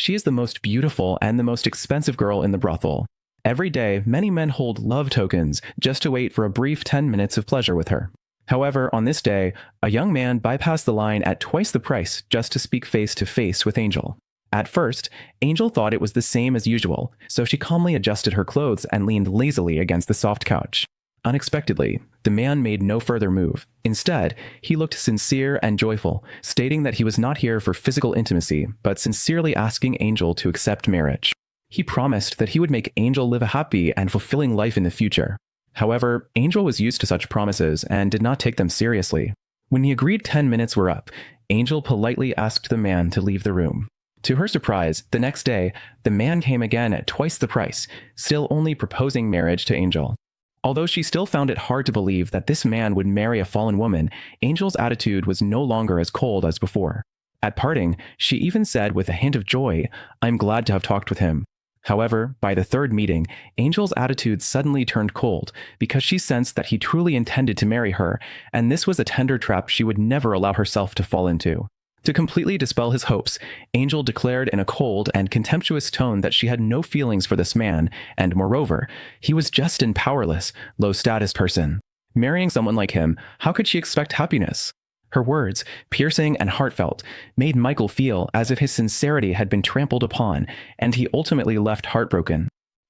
She is the most beautiful and the most expensive girl in the brothel. Every day, many men hold love tokens just to wait for a brief 10 minutes of pleasure with her. However, on this day, a young man bypassed the line at twice the price just to speak face to face with Angel. At first, Angel thought it was the same as usual, so she calmly adjusted her clothes and leaned lazily against the soft couch. Unexpectedly, the man made no further move. Instead, he looked sincere and joyful, stating that he was not here for physical intimacy, but sincerely asking Angel to accept marriage. He promised that he would make Angel live a happy and fulfilling life in the future. However, Angel was used to such promises and did not take them seriously. When the agreed 10 minutes were up, Angel politely asked the man to leave the room. To her surprise, the next day, the man came again at twice the price, still only proposing marriage to Angel. Although she still found it hard to believe that this man would marry a fallen woman, Angel's attitude was no longer as cold as before. At parting, she even said with a hint of joy, "I'm glad to have talked with him." However, by the third meeting, Angel's attitude suddenly turned cold because she sensed that he truly intended to marry her, and this was a tender trap she would never allow herself to fall into. To completely dispel his hopes, Angel declared in a cold and contemptuous tone that she had no feelings for this man, and moreover, he was just and powerless, low-status person. Marrying someone like him, how could she expect happiness? Her words, piercing and heartfelt, made Michael feel as if his sincerity had been trampled upon, and he ultimately left heartbroken.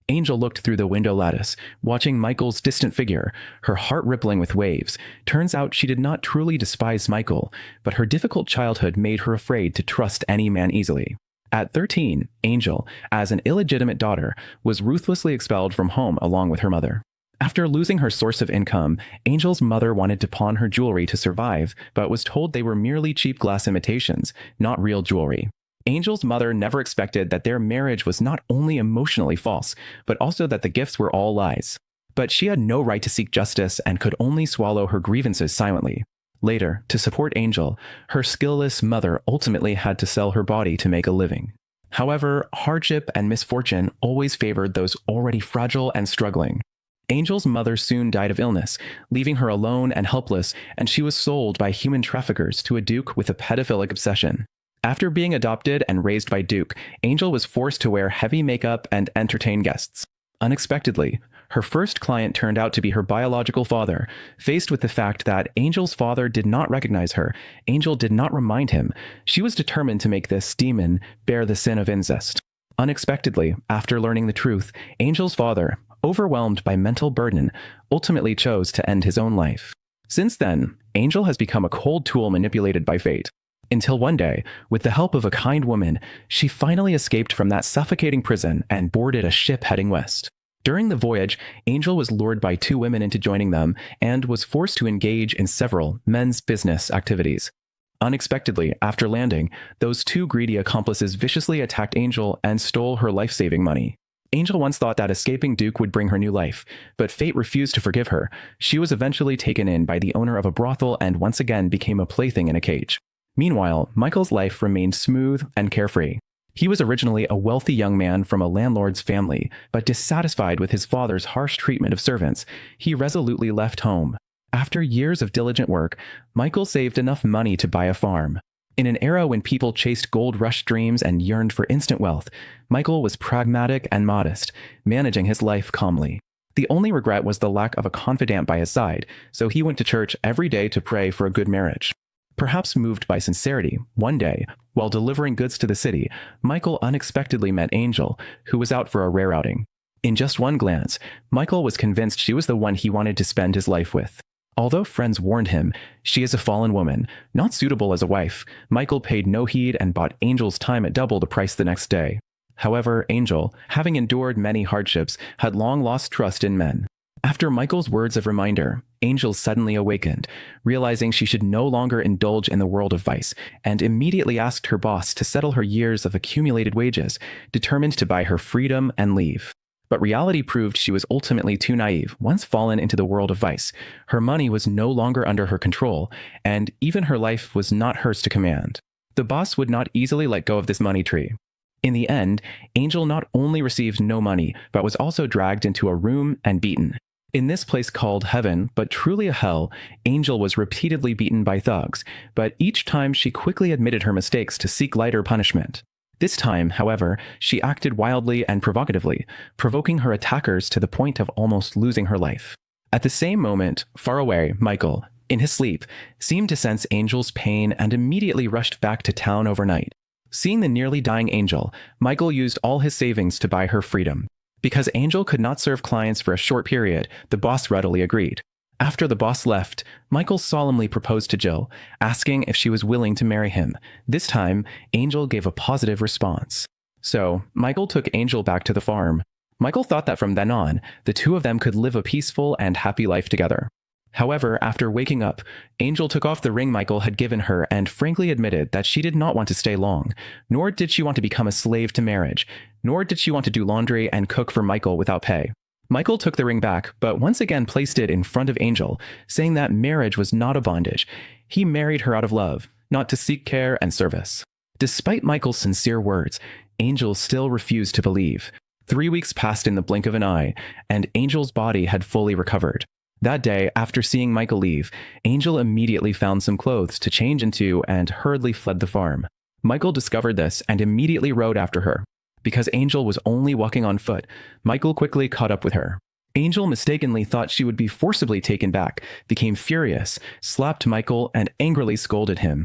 Angel looked through the window lattice, watching Michael's distant figure, her heart rippling with waves. Turns out she did not truly despise Michael, but her difficult childhood made her afraid to trust any man easily. At 13, Angel, as an illegitimate daughter, was ruthlessly expelled from home along with her mother. After losing her source of income, Angel's mother wanted to pawn her jewelry to survive, but was told they were merely cheap glass imitations, not real jewelry. Angel's mother never expected that their marriage was not only emotionally false, but also that the gifts were all lies. But she had no right to seek justice and could only swallow her grievances silently. Later, to support Angel, her skillless mother ultimately had to sell her body to make a living. However, hardship and misfortune always favored those already fragile and struggling. Angel's mother soon died of illness, leaving her alone and helpless, and she was sold by human traffickers to a duke with a pedophilic obsession. After being adopted and raised by Duke, Angel was forced to wear heavy makeup and entertain guests. Unexpectedly, her first client turned out to be her biological father. Faced with the fact that Angel's father did not recognize her, Angel did not remind him. She was determined to make this demon bear the sin of incest. Unexpectedly, after learning the truth, Angel's father, overwhelmed by mental burden, ultimately chose to end his own life. Since then, Angel has become a cold tool manipulated by fate. Until one day, with the help of a kind woman, she finally escaped from that suffocating prison and boarded a ship heading west. During the voyage, Angel was lured by two women into joining them and was forced to engage in several men's business activities. Unexpectedly, after landing, those two greedy accomplices viciously attacked Angel and stole her life-saving money. Angel once thought that escaping Duke would bring her new life, but fate refused to forgive her. She was eventually taken in by the owner of a brothel and once again became a plaything in a cage. Meanwhile, Michael's life remained smooth and carefree. He was originally a wealthy young man from a landlord's family, but dissatisfied with his father's harsh treatment of servants, he resolutely left home. After years of diligent work, Michael saved enough money to buy a farm. In an era when people chased gold rush dreams and yearned for instant wealth, Michael was pragmatic and modest, managing his life calmly. The only regret was the lack of a confidant by his side, so he went to church every day to pray for a good marriage. Perhaps moved by sincerity, one day, while delivering goods to the city, Michael unexpectedly met Angel, who was out for a rare outing. In just one glance, Michael was convinced she was the one he wanted to spend his life with. Although friends warned him, she is a fallen woman, not suitable as a wife, Michael paid no heed and bought Angel's time at double the price the next day. However, Angel, having endured many hardships, had long lost trust in men. After Michael's words of reminder, Angel suddenly awakened, realizing she should no longer indulge in the world of vice, and immediately asked her boss to settle her years of accumulated wages, determined to buy her freedom and leave. But reality proved she was ultimately too naive. Once fallen into the world of vice, her money was no longer under her control, and even her life was not hers to command. The boss would not easily let go of this money tree. In the end, Angel not only received no money, but was also dragged into a room and beaten. In this place called heaven, but truly a hell, Angel was repeatedly beaten by thugs, but each time she quickly admitted her mistakes to seek lighter punishment. This time, however, she acted wildly and provocatively, provoking her attackers to the point of almost losing her life. At the same moment, far away, Michael, in his sleep, seemed to sense Angel's pain and immediately rushed back to town overnight. Seeing the nearly dying Angel, Michael used all his savings to buy her freedom. Because Angel could not serve clients for a short period, the boss readily agreed. After the boss left, Michael solemnly proposed to Jill, asking if she was willing to marry him. This time, Angel gave a positive response. So, Michael took Angel back to the farm. Michael thought that from then on, the two of them could live a peaceful and happy life together. However, after waking up, Angel took off the ring Michael had given her and frankly admitted that she did not want to stay long, nor did she want to become a slave to marriage, nor did she want to do laundry and cook for Michael without pay. Michael took the ring back, but once again placed it in front of Angel, saying that marriage was not a bondage. He married her out of love, not to seek care and service. Despite Michael's sincere words, Angel still refused to believe. 3 weeks passed in the blink of an eye, and Angel's body had fully recovered. That day, after seeing Michael leave, Angel immediately found some clothes to change into and hurriedly fled the farm. Michael discovered this and immediately rode after her. Because Angel was only walking on foot, Michael quickly caught up with her. Angel mistakenly thought she would be forcibly taken back, became furious, slapped Michael, and angrily scolded him.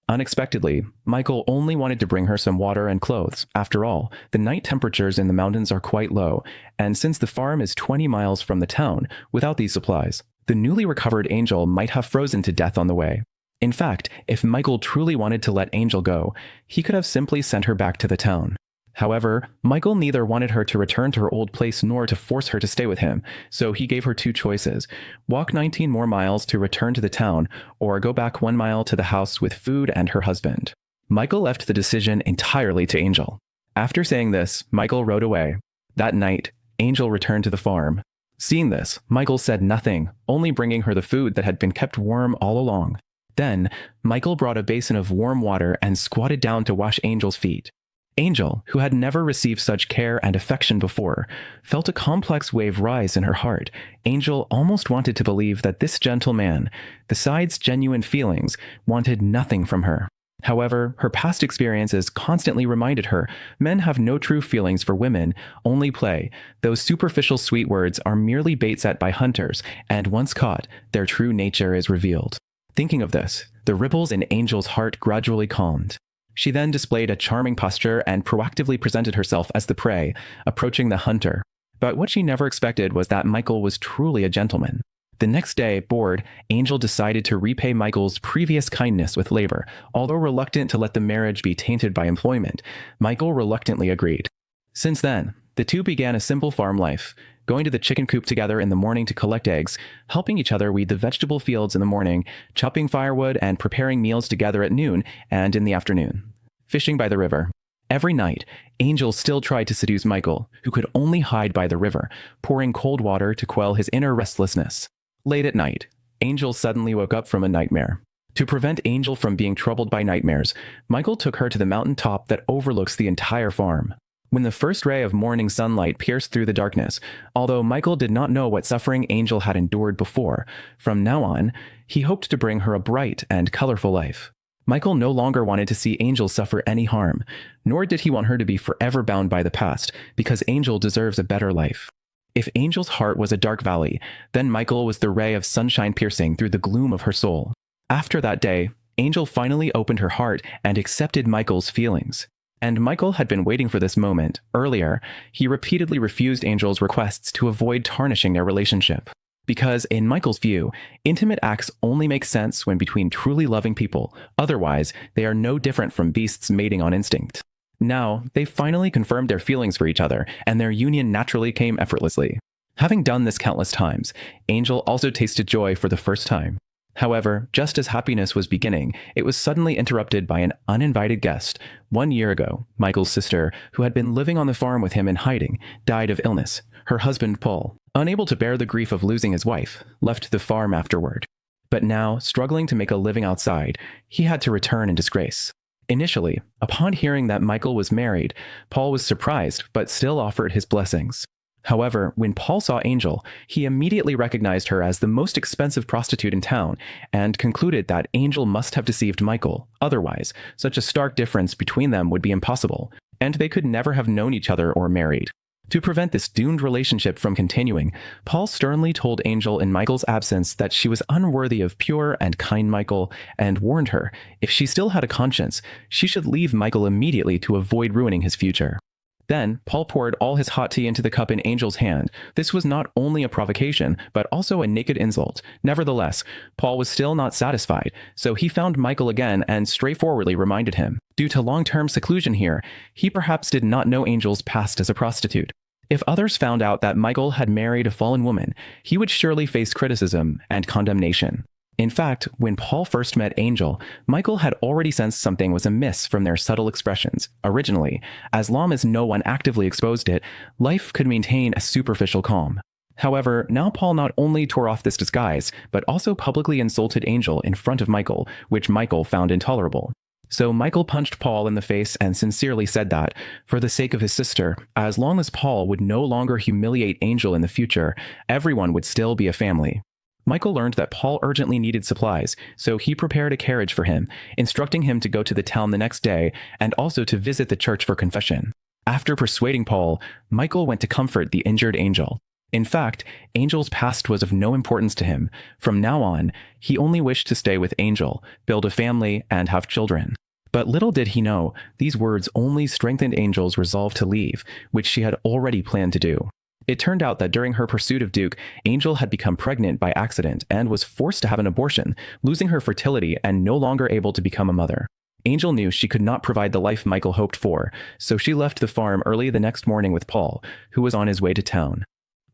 Unexpectedly, Michael only wanted to bring her some water and clothes. After all, the night temperatures in the mountains are quite low, and since the farm is 20 miles from the town, without these supplies, the newly recovered Angel might have frozen to death on the way. In fact, if Michael truly wanted to let Angel go, he could have simply sent her back to the town. However, Michael neither wanted her to return to her old place nor to force her to stay with him, so he gave her two choices: walk 19 more miles to return to the town, or go back 1 mile to the house with food and her husband. Michael left the decision entirely to Angel. After saying this, Michael rode away. That night, Angel returned to the farm. Seeing this, Michael said nothing, only bringing her the food that had been kept warm all along. Then, Michael brought a basin of warm water and squatted down to wash Angel's feet. Angel, who had never received such care and affection before, felt a complex wave rise in her heart. Angel almost wanted to believe that this gentle man, besides genuine feelings, wanted nothing from her. However, her past experiences constantly reminded her men have no true feelings for women, only play. Those superficial sweet words are merely bait set by hunters, and once caught, their true nature is revealed. Thinking of this, the ripples in Angel's heart gradually calmed. She then displayed a charming posture and proactively presented herself as the prey, approaching the hunter. But what she never expected was that Michael was truly a gentleman. The next day, bored, Angel decided to repay Michael's previous kindness with labor. Although reluctant to let the marriage be tainted by employment, Michael reluctantly agreed. Since then, the two began a simple farm life, going to the chicken coop together in the morning to collect eggs, helping each other weed the vegetable fields in the morning, chopping firewood and preparing meals together at noon and in the afternoon, fishing by the river. Every night, Angel still tried to seduce Michael, who could only hide by the river, pouring cold water to quell his inner restlessness. Late at night, Angel suddenly woke up from a nightmare. To prevent Angel from being troubled by nightmares, Michael took her to the mountain top that overlooks the entire farm. When the first ray of morning sunlight pierced through the darkness, although Michael did not know what suffering Angel had endured before, from now on, he hoped to bring her a bright and colorful life. Michael no longer wanted to see Angel suffer any harm, nor did he want her to be forever bound by the past, because Angel deserves a better life. If Angel's heart was a dark valley, then Michael was the ray of sunshine piercing through the gloom of her soul. After that day, Angel finally opened her heart and accepted Michael's feelings. And Michael had been waiting for this moment. Earlier, he repeatedly refused Angel's requests to avoid tarnishing their relationship. Because, in Michael's view, intimate acts only make sense when between truly loving people. Otherwise, they are no different from beasts mating on instinct. Now, they finally confirmed their feelings for each other, and their union naturally came effortlessly. Having done this countless times, Angel also tasted joy for the first time. However, just as happiness was beginning, it was suddenly interrupted by an uninvited guest. 1 year ago, Michael's sister, who had been living on the farm with him in hiding, died of illness. Her husband, Paul, unable to bear the grief of losing his wife, left the farm afterward. But now, struggling to make a living outside, he had to return in disgrace. Initially, upon hearing that Michael was married, Paul was surprised but still offered his blessings. However, when Paul saw Angel, he immediately recognized her as the most expensive prostitute in town and concluded that Angel must have deceived Michael. Otherwise, such a stark difference between them would be impossible. and they could never have known each other or married. To prevent this doomed relationship from continuing, Paul sternly told Angel in Michael's absence that she was unworthy of pure and kind Michael, and warned her, if she still had a conscience, she should leave Michael immediately to avoid ruining his future. Then, Paul poured all his hot tea into the cup in Angel's hand. This was not only a provocation, but also a naked insult. Nevertheless, Paul was still not satisfied, so he found Michael again and straightforwardly reminded him. Due to long-term seclusion here, he perhaps did not know Angel's past as a prostitute. If others found out that Michael had married a fallen woman, he would surely face criticism and condemnation. In fact, when Paul first met Angel, Michael had already sensed something was amiss from their subtle expressions. Originally, as long as no one actively exposed it, life could maintain a superficial calm. However, now Paul not only tore off this disguise, but also publicly insulted Angel in front of Michael, which Michael found intolerable. So Michael punched Paul in the face and sincerely said that, for the sake of his sister, as long as Paul would no longer humiliate Angel in the future, everyone would still be a family. Michael learned that Paul urgently needed supplies, so he prepared a carriage for him, instructing him to go to the town the next day and also to visit the church for confession. After persuading Paul, Michael went to comfort the injured Angel. In fact, Angel's past was of no importance to him. From now on, he only wished to stay with Angel, build a family, and have children. But little did he know, these words only strengthened Angel's resolve to leave, which she had already planned to do. It turned out that during her pursuit of Duke, Angel had become pregnant by accident and was forced to have an abortion, losing her fertility and no longer able to become a mother. Angel knew she could not provide the life Michael hoped for, so she left the farm early the next morning with Paul, who was on his way to town.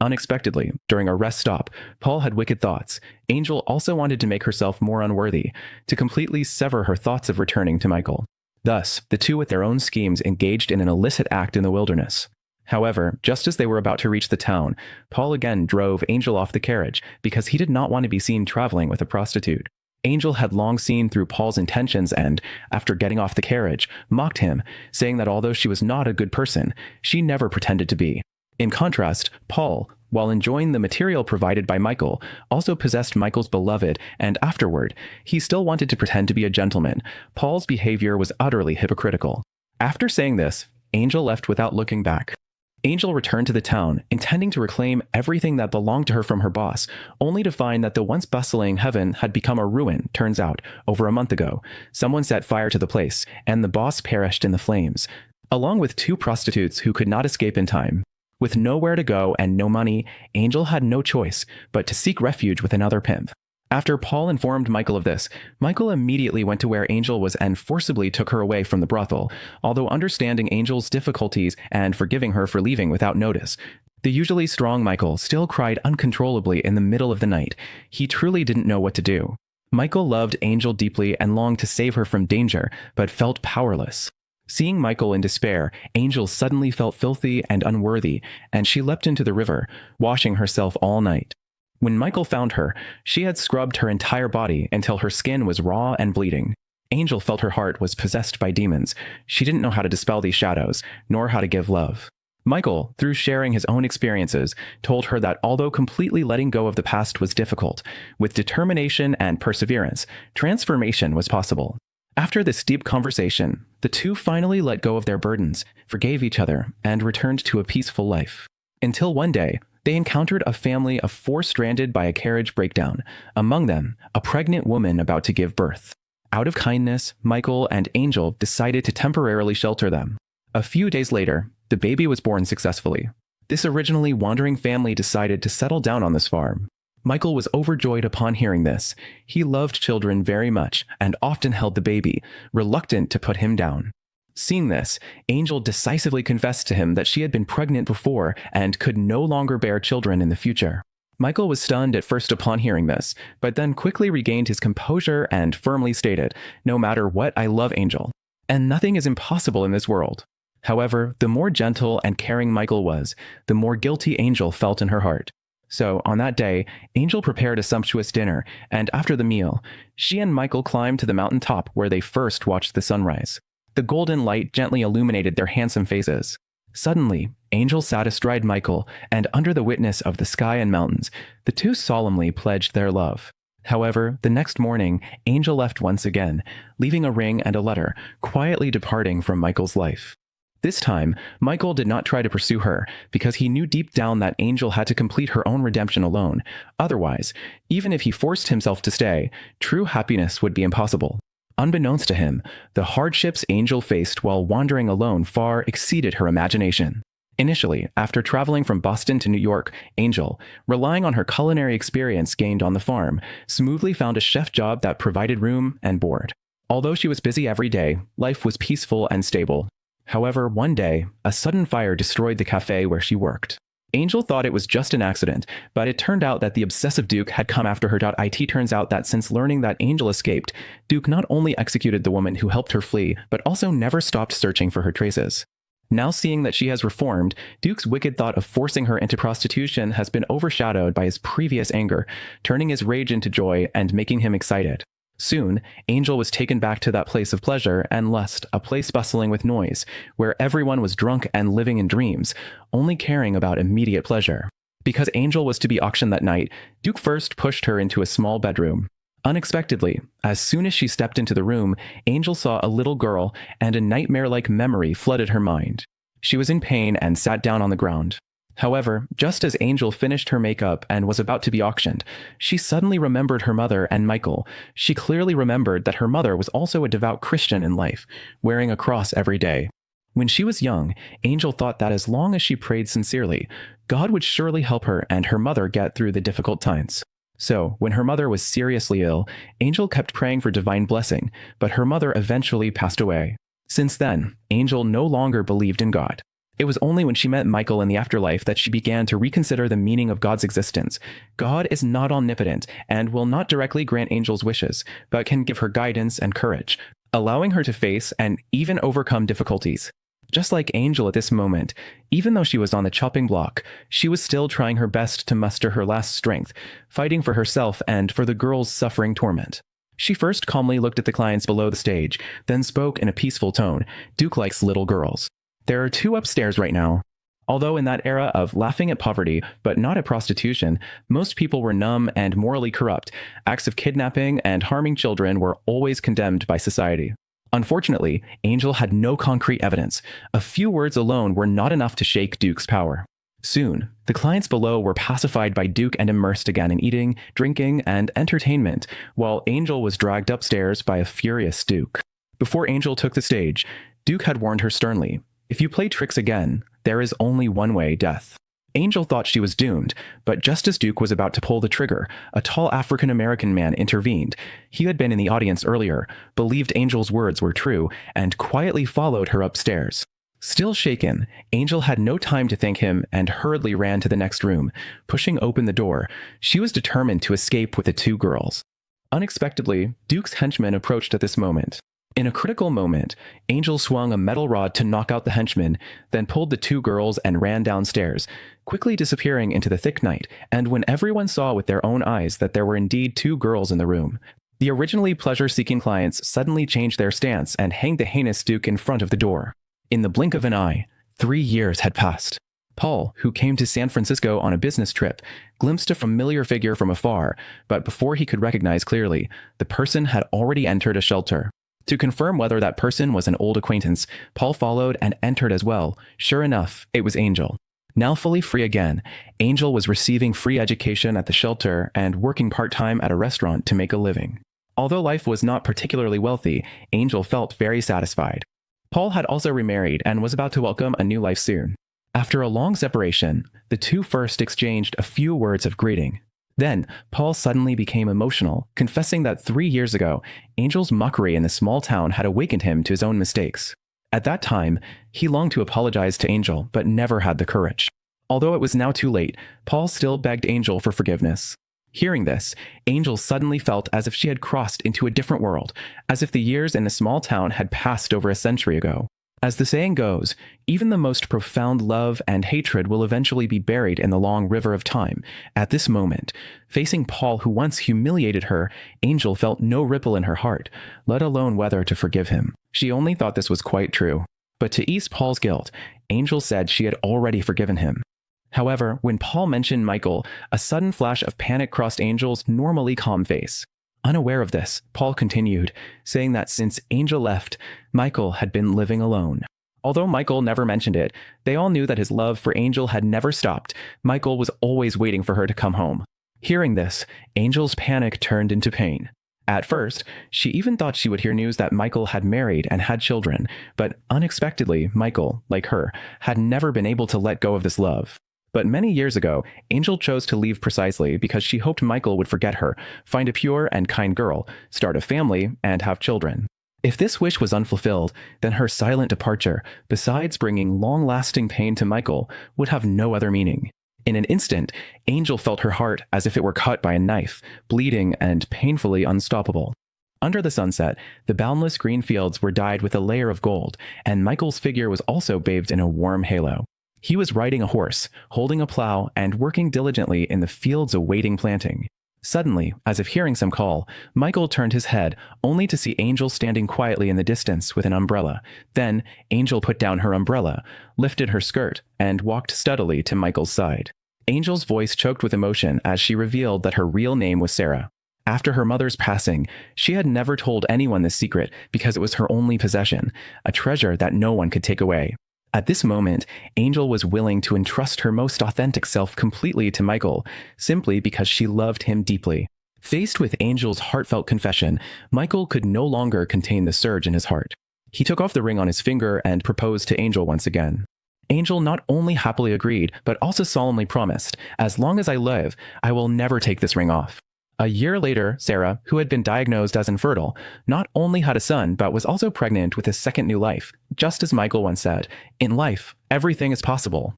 Unexpectedly, during a rest stop, Paul had wicked thoughts. Angel also wanted to make herself more unworthy, to completely sever her thoughts of returning to Michael. Thus, the two with their own schemes engaged in an illicit act in the wilderness. However, just as they were about to reach the town, Paul again drove Angel off the carriage because he did not want to be seen traveling with a prostitute. Angel had long seen through Paul's intentions and, after getting off the carriage, mocked him, saying that although she was not a good person, she never pretended to be. In contrast, Paul, while enjoying the material provided by Michael, also possessed Michael's beloved, and afterward, he still wanted to pretend to be a gentleman. Paul's behavior was utterly hypocritical. After saying this, Angel left without looking back. Angel returned to the town, intending to reclaim everything that belonged to her from her boss, only to find that the once bustling heaven had become a ruin. Turns out, over a month ago, someone set fire to the place, and the boss perished in the flames, along with 2 prostitutes who could not escape in time. With nowhere to go and no money, Angel had no choice but to seek refuge with another pimp. After Paul informed Michael of this, Michael immediately went to where Angel was and forcibly took her away from the brothel, although understanding Angel's difficulties and forgiving her for leaving without notice. The usually strong Michael still cried uncontrollably in the middle of the night. He truly didn't know what to do. Michael loved Angel deeply and longed to save her from danger, but felt powerless. Seeing Michael in despair, Angel suddenly felt filthy and unworthy, and she leapt into the river, washing herself all night. When Michael found her, she had scrubbed her entire body until her skin was raw and bleeding. Angel felt her heart was possessed by demons. She didn't know how to dispel these shadows, nor how to give love. Michael, through sharing his own experiences, told her that although completely letting go of the past was difficult, with determination and perseverance, transformation was possible. After this deep conversation, the two finally let go of their burdens, forgave each other, and returned to a peaceful life. Until one day, they encountered a family of 4 stranded by a carriage breakdown, among them, a pregnant woman about to give birth. Out of kindness, Michael and Angel decided to temporarily shelter them. A few days later, the baby was born successfully. This originally wandering family decided to settle down on this farm. Michael was overjoyed upon hearing this. He loved children very much and often held the baby, reluctant to put him down. Seeing this, Angel decisively confessed to him that she had been pregnant before and could no longer bear children in the future. Michael was stunned at first upon hearing this, but then quickly regained his composure and firmly stated, "No matter what, I love Angel, and nothing is impossible in this world." However, the more gentle and caring Michael was, the more guilty Angel felt in her heart. So, on that day, Angel prepared a sumptuous dinner, and after the meal, she and Michael climbed to the mountain top where they first watched the sunrise. The golden light gently illuminated their handsome faces. Suddenly, Angel sat astride Michael, and under the witness of the sky and mountains, the two solemnly pledged their love. However, the next morning, Angel left once again, leaving a ring and a letter, quietly departing from Michael's life. This time, Michael did not try to pursue her because he knew deep down that Angel had to complete her own redemption alone. Otherwise, even if he forced himself to stay, true happiness would be impossible. Unbeknownst to him, the hardships Angel faced while wandering alone far exceeded her imagination. Initially, after traveling from Boston to New York, Angel, relying on her culinary experience gained on the farm, smoothly found a chef job that provided room and board. Although she was busy every day, life was peaceful and stable. However, one day, a sudden fire destroyed the cafe where she worked. Angel thought it was just an accident, but it turned out that the obsessive Duke had come after her. It turns out that since learning that Angel escaped, Duke not only executed the woman who helped her flee, but also never stopped searching for her traces. Now seeing that she has reformed, Duke's wicked thought of forcing her into prostitution has been overshadowed by his previous anger, turning his rage into joy and making him excited. Soon, Angel was taken back to that place of pleasure and lust, a place bustling with noise, where everyone was drunk and living in dreams, only caring about immediate pleasure. Because Angel was to be auctioned that night, Duke first pushed her into a small bedroom. Unexpectedly, as soon as she stepped into the room, Angel saw a little girl, and a nightmare-like memory flooded her mind. She was in pain and sat down on the ground. However, just as Angel finished her makeup and was about to be auctioned, she suddenly remembered her mother and Michael. She clearly remembered that her mother was also a devout Christian in life, wearing a cross every day. When she was young, Angel thought that as long as she prayed sincerely, God would surely help her and her mother get through the difficult times. So, when her mother was seriously ill, Angel kept praying for divine blessing, but her mother eventually passed away. Since then, Angel no longer believed in God. It was only when she met Michael in the afterlife that she began to reconsider the meaning of God's existence. God is not omnipotent and will not directly grant Angel's wishes, but can give her guidance and courage, allowing her to face and even overcome difficulties. Just like Angel at this moment, even though she was on the chopping block, she was still trying her best to muster her last strength, fighting for herself and for the girl's suffering torment. She first calmly looked at the clients below the stage, then spoke in a peaceful tone. Duke likes little girls. There are 2 upstairs right now. Although in that era of laughing at poverty, but not at prostitution, most people were numb and morally corrupt. Acts of kidnapping and harming children were always condemned by society. Unfortunately, Angel had no concrete evidence. A few words alone were not enough to shake Duke's power. Soon, the clients below were pacified by Duke and immersed again in eating, drinking, and entertainment, while Angel was dragged upstairs by a furious Duke. Before Angel took the stage, Duke had warned her sternly, "If you play tricks again, there is only one way, death." Angel thought she was doomed, but just as Duke was about to pull the trigger, a tall African-American man intervened. He had been in the audience earlier, believed Angel's words were true, and quietly followed her upstairs. Still shaken, Angel had no time to thank him and hurriedly ran to the next room. Pushing open the door, she was determined to escape with the 2 girls. Unexpectedly, Duke's henchman approached at this moment. In a critical moment, Angel swung a metal rod to knock out the henchman, then pulled the 2 girls and ran downstairs, quickly disappearing into the thick night, and when everyone saw with their own eyes that there were indeed 2 girls in the room, the originally pleasure-seeking clients suddenly changed their stance and hanged the heinous Duke in front of the door. In the blink of an eye, 3 years had passed. Paul, who came to San Francisco on a business trip, glimpsed a familiar figure from afar, but before he could recognize clearly, the person had already entered a shelter. To confirm whether that person was an old acquaintance, Paul followed and entered as well. Sure enough, it was Angel. Now fully free again, Angel was receiving free education at the shelter and working part-time at a restaurant to make a living. Although life was not particularly wealthy, Angel felt very satisfied. Paul had also remarried and was about to welcome a new life soon. After a long separation, the 2 first exchanged a few words of greeting. Then, Paul suddenly became emotional, confessing that 3 years ago, Angel's mockery in the small town had awakened him to his own mistakes. At that time, he longed to apologize to Angel, but never had the courage. Although it was now too late, Paul still begged Angel for forgiveness. Hearing this, Angel suddenly felt as if she had crossed into a different world, as if the years in the small town had passed over a century ago. As the saying goes, even the most profound love and hatred will eventually be buried in the long river of time. At this moment, facing Paul, who once humiliated her, Angel felt no ripple in her heart, let alone whether to forgive him. She only thought this was quite true. But to ease Paul's guilt, Angel said she had already forgiven him. However, when Paul mentioned Michael, a sudden flash of panic crossed Angel's normally calm face. Unaware of this, Paul continued, saying that since Angel left, Michael had been living alone. Although Michael never mentioned it, they all knew that his love for Angel had never stopped. Michael was always waiting for her to come home. Hearing this, Angel's panic turned into pain. At first, she even thought she would hear news that Michael had married and had children, but unexpectedly, Michael, like her, had never been able to let go of this love. But many years ago, Angel chose to leave precisely because she hoped Michael would forget her, find a pure and kind girl, start a family, and have children. If this wish was unfulfilled, then her silent departure, besides bringing long-lasting pain to Michael, would have no other meaning. In an instant, Angel felt her heart as if it were cut by a knife, bleeding and painfully unstoppable. Under the sunset, the boundless green fields were dyed with a layer of gold, and Michael's figure was also bathed in a warm halo. He was riding a horse, holding a plow, and working diligently in the fields awaiting planting. Suddenly, as if hearing some call, Michael turned his head, only to see Angel standing quietly in the distance with an umbrella. Then, Angel put down her umbrella, lifted her skirt, and walked steadily to Michael's side. Angel's voice choked with emotion as she revealed that her real name was Sarah. After her mother's passing, she had never told anyone this secret because it was her only possession, a treasure that no one could take away. At this moment, Angel was willing to entrust her most authentic self completely to Michael, simply because she loved him deeply. Faced with Angel's heartfelt confession, Michael could no longer contain the surge in his heart. He took off the ring on his finger and proposed to Angel once again. Angel not only happily agreed, but also solemnly promised, "As long as I live, I will never take this ring off." A year later, Sarah, who had been diagnosed as infertile, not only had a son, but was also pregnant with a second new life. Just as Michael once said, "In life, everything is possible."